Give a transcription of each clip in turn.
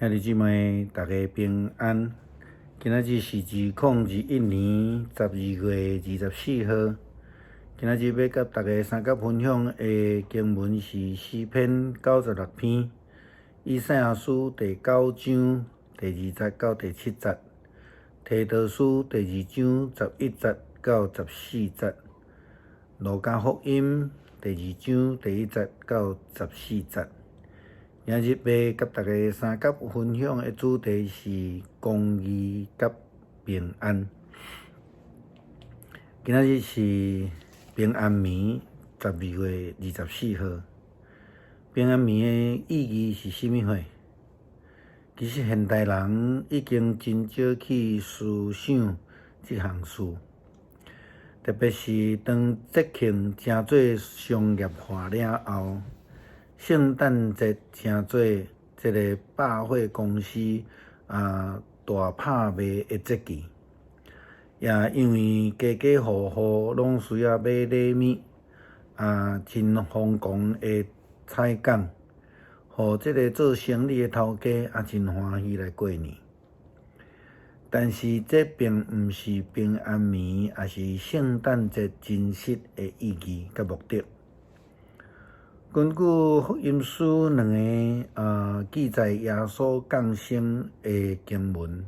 兄弟姊妹，大家平安。今仔日是2021年12月24号。今仔日要甲大家三角分享的经文是诗篇96篇，以赛亚书第9章第2节到第7节，提多书第2章11节到14节，路加福音第2章第1节到14节。今日要甲大家三角分享的主题是公义甲平安。今仔日是平安暝，12月24号。平安暝的意义是甚物货？其实现代人已经真少去思想这项事，特别是当节庆真做商业化了后。圣诞节成做这个百货公司大拍卖的节期，也因为家家户户拢需要买礼物，真疯狂的采购，互这个做生意的头家真欢喜来过年。但是这并毋是平安暝，也是圣诞节真实的意义甲目的。根据福音书2个记载耶稣降生的经文，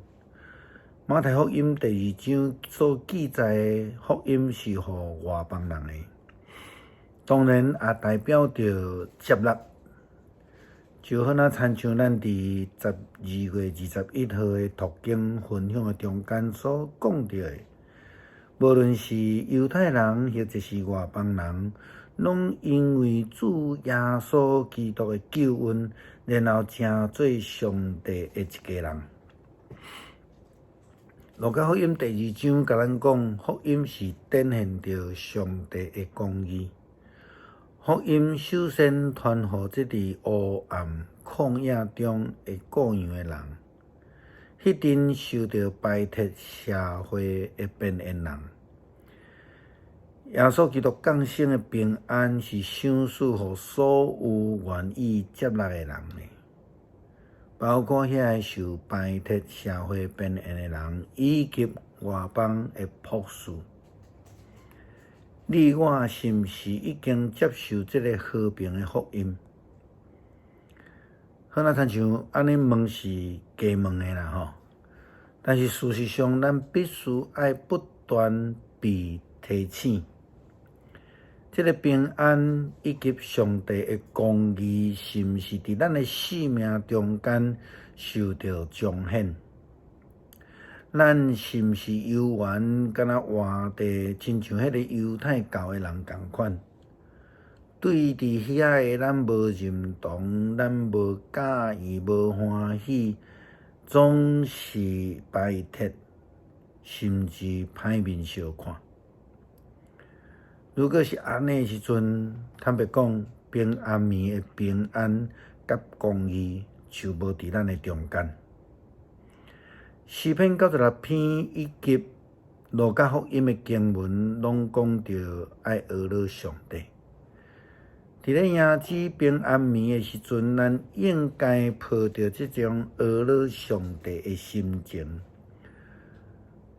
马太福音第2章所记载的福音是互外邦人的，当然也代表着接纳，就好亲像咱伫12月21号的读经分享的中间所讲到的，无论是犹太人或者是外邦人，拢因为主耶稣基督的救恩，然后成做上帝的一家人。路加福音第2章甲咱讲，福音是展现着上帝的公义。福音首先传予这伫黑暗旷野中的各样的人，迄阵受到排斥社会的边缘人。耶稣基督降生的平安是赏赐予所有愿意接纳的人的，包括遐受排斥社会边缘的人，以及外邦的博士。你我是毋是已经接受这个和平的福音？好亲像安尼问是假问的啦吼，但是事实上，咱必须要不断被提醒。这个平安以及上帝的公义，是毋是伫咱的生命中间受到彰显？咱是毋是犹原敢若活地，亲像迄个犹太教的人共款？对伫遐的咱无认同，咱无介意，无欢喜，总是排斥，甚至歹面相看。如果是安尼的时阵，坦白讲，平安暝的平安甲公义就无伫咱的中间。诗篇96篇以及路加福音的经文，拢讲着爱学乐上帝。伫咧迎接平安暝的时阵，咱应该抱着这种学乐上帝的心情。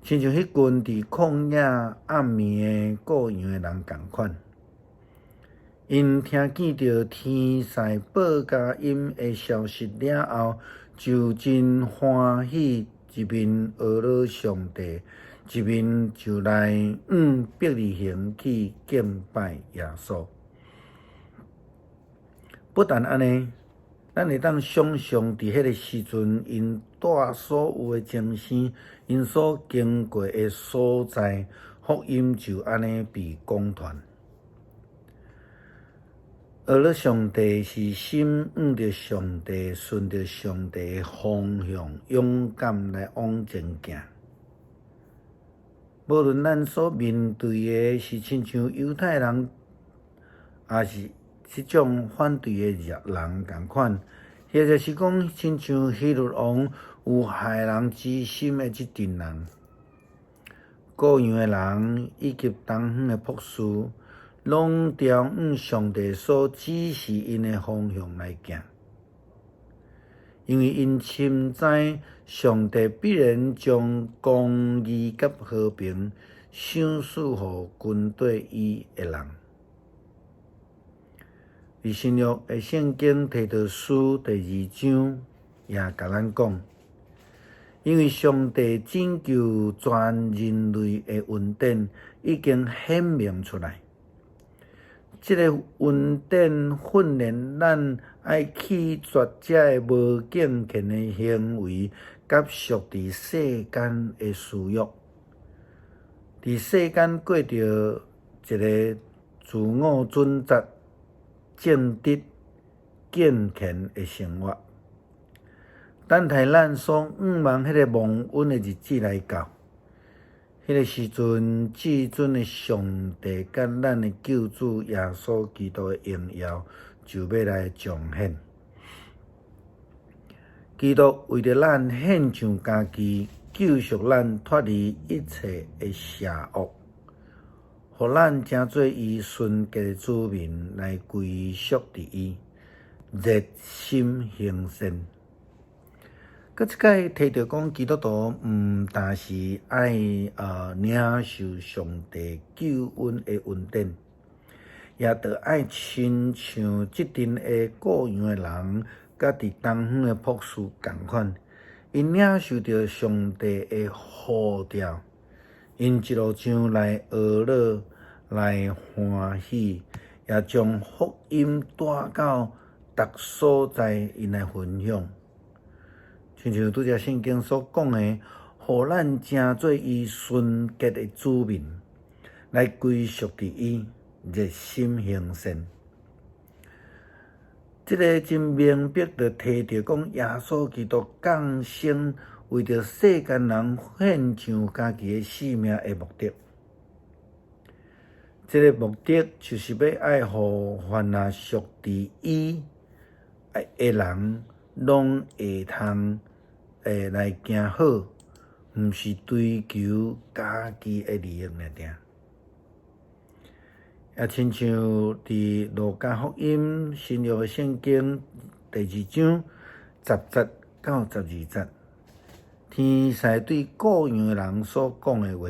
亲像迄群伫旷野暗暝的各样的人共款，因听见着天使报佳音的消息了后，就真欢喜，一面学乐上帝，一面就来伯利恒去敬拜耶稣。不但安尼，咱会当想象伫迄个时阵，因带所有的精神，因所经过的所在，福音就安尼被广传。学了上帝是心向着上帝，顺着上帝的方向，勇敢来往前行。无论咱所面对的是亲像犹太人，也是这种反对的人共款，或者是讲亲像希律王有害人之心的这群人，各样的人以及东方的博士，拢朝上帝所指示因的方向来行。因为因深知上帝必然将公义甲和平赏赐予军队伊的人。伫新约的圣经提多书第2章也甲咱讲，因为上帝拯救全人类的恩典已经显明出来。这个恩典训练咱爱弃绝这个无敬虔的行为，甲属伫世间的私欲，伫世间过着一个自我准则、正直、敬虔的生活。等待咱所仰望迄个蒙恩的日子来到，迄个时阵，至尊的上帝甲咱的救主耶稣基督的荣耀就要来彰显。基督为着咱献上家己，救赎咱脱离一切的邪恶，互咱成做伊纯洁的子民来归属伫伊，热心行善。搁一届提到讲，基督徒但是爱领受上帝救恩的恩典，也着爱亲像即阵的各样的人，甲伫东方的博士共款，因领受着上帝的呼召，因一路上来学乐，来欢喜，也将福音带到逐所在，因来分享。亲像拄则圣经所讲的，互咱成做伊纯洁的子民，来归属伫伊，热心行善。这个真明白着提着讲，耶稣基督降生为着世间人献上家己的性命的目的。这个目的就是要爱互凡那属伫伊的人，拢会通来行好，毋是追求家己的利益尔定。也亲像伫路加福音新约的圣经第2章10节到12节，天使对各样的人所讲的话，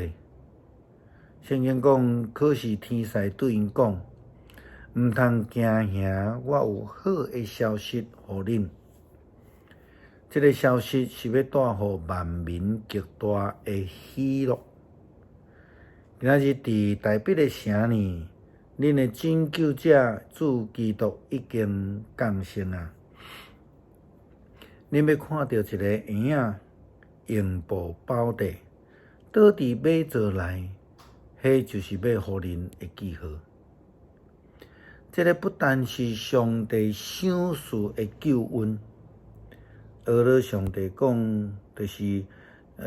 圣经讲，可是天使对因讲，毋通惊吓，我有好的消息互恁。这个消息是要带予万民极大的喜乐。今仔日伫大必的城里，恁的拯救者主基督已经降生啊！恁要看到一个婴仔用布包地，倒伫马槽内，迄就是要互恁的记号。这个不但是上帝赏赐的救恩。学了上帝讲，就是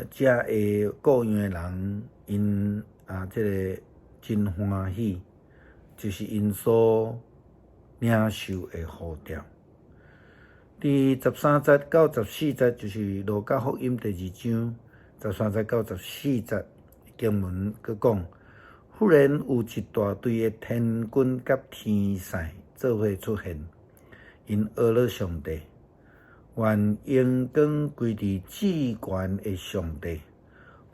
这个各样的人，因这个真欢喜，就是因所领受的呼召。第13节到14节，就是路加福音第2章13节到14节经文，佮讲，忽然有一大堆的天军甲天使做伙出现，因学了上帝。愿荣光归伫至高的上帝，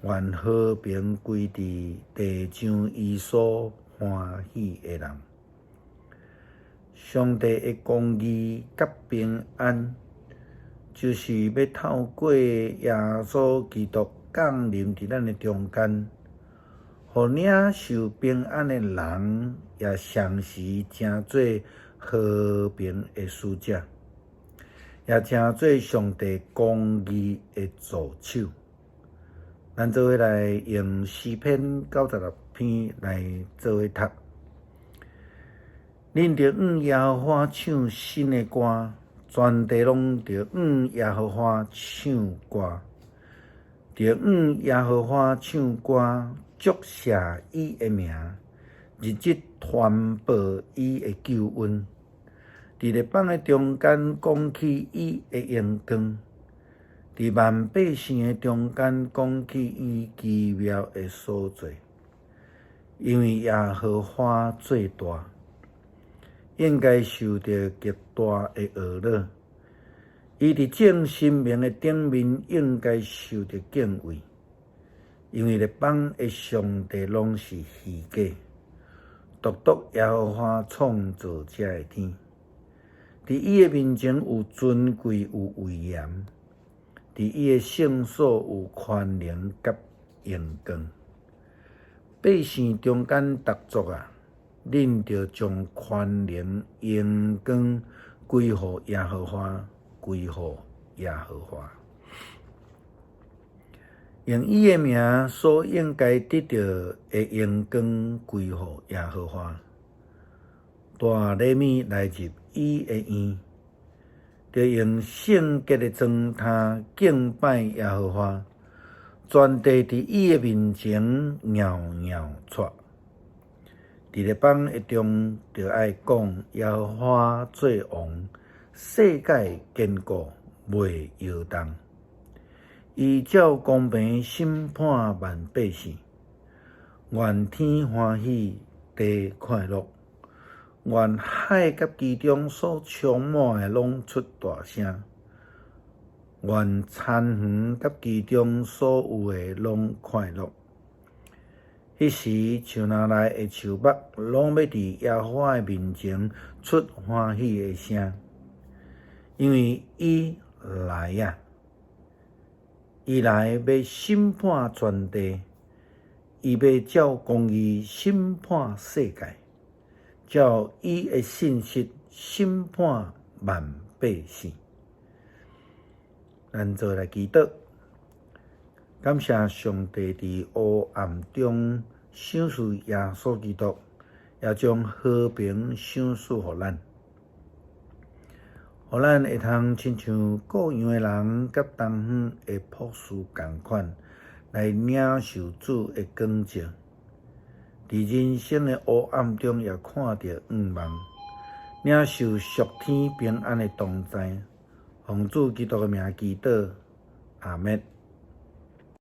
愿和平归伫地上伊所欢喜的人。上帝的公义甲平安，就是要透过耶稣基督降临伫咱的中间，互领受平安的人，也常时成做和平的使者。也成做上帝公义的助手。咱做伙来用诗篇96篇来做伙读。恁着向耶和华唱新的歌，全地拢着向耶和华唱歌，着向耶和华唱歌，祝谢伊的名，日日传播伊的救恩。伫列邦的中间讲起伊的荣光，伫万百姓的中间讲起伊奇妙的所在。因为耶和华最大，应该受到极大的恶乐，伊伫正神明的顶面应该受到敬畏，因为列邦的上帝拢是虚假，独耶和华创造遮的天。伫伊的面前有尊贵有威严，伫伊的圣所有权能甲荣光。百姓中间逐族啊，恁着将权能、荣光归乎耶和华，归乎耶和华。用伊的名所应该得到的荣光归乎耶和华。大利米来入伊的院，着用圣洁的装坛敬拜耶和华，全地伫伊的面前袅袅撮。伫列邦的中，着爱讲耶和华做王，世界坚固，袂摇动。伊照公平审判万百姓，愿天欢喜，地快乐。愿海甲其中所充满的拢出大声，愿田园甲其中所有的拢快乐。迄时树林内的树木拢要伫耶和华的面前出欢喜的声，因为伊来啊！伊来要审判全地，伊要照公义审判世界。照伊的信息审判万百姓。咱做来祈祷，感谢上帝伫黑暗中赏赐耶稣基督，也将和平赏赐予咱，互咱会通亲像各样的人甲东方的博士共款，来领受主的光照。伫人生的黑暗中，也看到光芒，领受属天平安的同在。奉主基督的名祈祷，阿们。